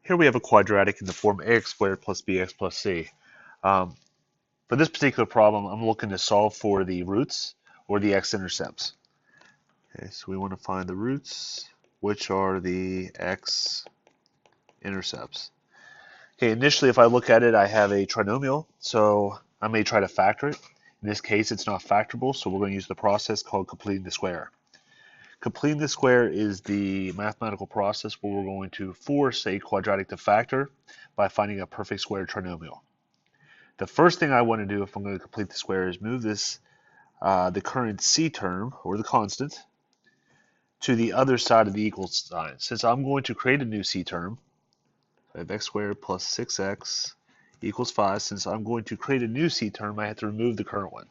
Here we have a quadratic in the form ax squared plus bx plus c. Um, for this particular problem, I'm looking to solve for the roots or the x-intercepts. Okay, so we want to find the roots, which are the x-intercepts. Okay, initially if I look at it, I have a trinomial, so I may try to factor it. In this case, it's not factorable, so we're going to use the process called completing the square. Completing the square is the mathematical process where we're going to force a quadratic to factor by finding a perfect square trinomial. The first thing I want to do if I'm going to complete the square is move this, the current c term, or the constant, to the other side of the equal sign. Since I'm going to create a new c term, I have x squared plus 6x equals 5. Since I'm going to create a new c term, I have to remove the current one.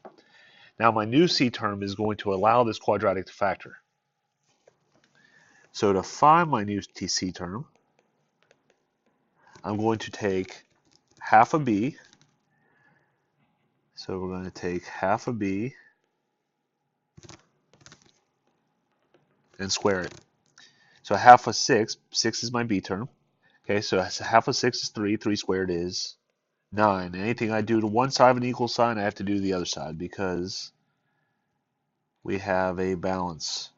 Now my new c term is going to allow this quadratic to factor. So to find my new c term, I'm going to take half of b. So we're going to take half of b and square it. So half of 6, 6 is my b term. Okay, so half of 6 is 3, 3 squared is 9. Anything I do to one side of an equal sign, I have to do to the other side because we have a balance.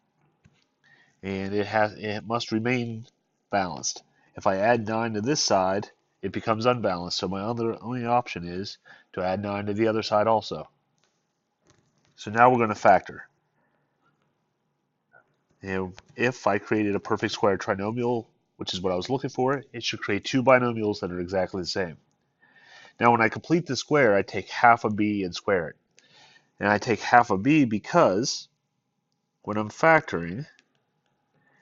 And it must remain balanced. If I add 9 to this side, it becomes unbalanced. So my only option is to add 9 to the other side also. So now we're going to factor. And if I created a perfect square trinomial, which is what I was looking for, it should create two binomials that are exactly the same. Now when I complete the square, I take half of b and square it. And I take half of b because when I'm factoring,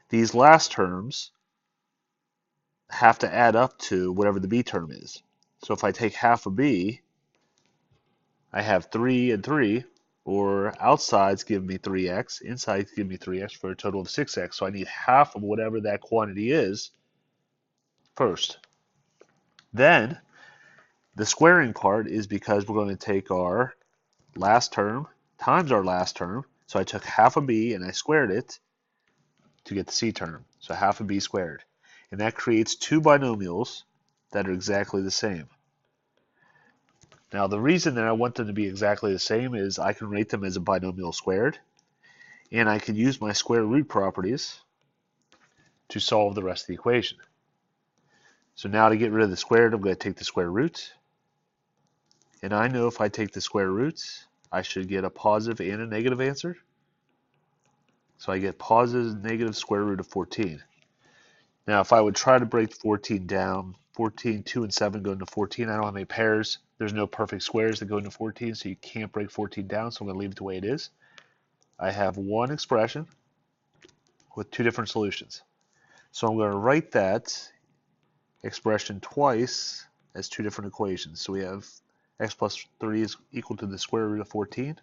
these last terms have to add up to whatever the b term is. So if I take half of b, I have 3 and 3, or outsides give me 3x, insides give me 3x for a total of 6x. So I need half of whatever that quantity is first. Then the squaring part is because we're going to take our last term times our last term. So I took half of b and I squared it to get the c term. So half of b squared. And that creates two binomials that are exactly the same. Now the reason that I want them to be exactly the same is I can rate them as a binomial squared, and I can use my square root properties to solve the rest of the equation. So now to get rid of the squared, I'm going to take the square root, and I know if I take the square roots, I should get a positive and a negative answer. So I get positive negative square root of 14. Now if I would try to break 14 down, 14, 2, and 7 go into 14. I don't have any pairs. There's no perfect squares that go into 14, so you can't break 14 down, so I'm going to leave it the way it is. I have one expression with two different solutions. So I'm going to write that expression twice as two different equations. So we have x plus 3 is equal to the square root of 14,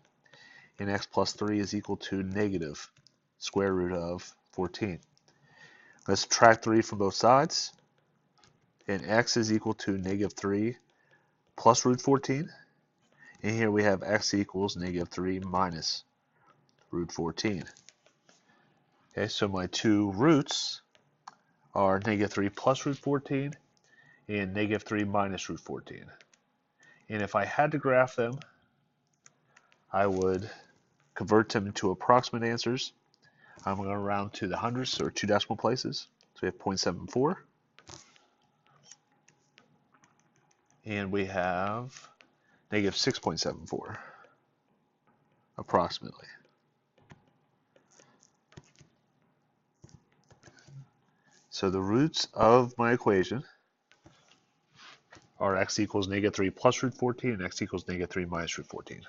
and x plus 3 is equal to negative square root of 14. Let's subtract 3 from both sides, and x is equal to negative 3 plus root 14, and here we have x equals negative 3 minus root 14. Okay, so my two roots are negative 3 plus root 14 and negative 3 minus root 14. And if I had to graph them, I would convert them into approximate answers. I'm going to round to the hundredths or two decimal places. So we have 0.74. And we have negative 6.74, approximately. So the roots of my equation are x equals negative 3 plus root 14 and x equals negative 3 minus root 14.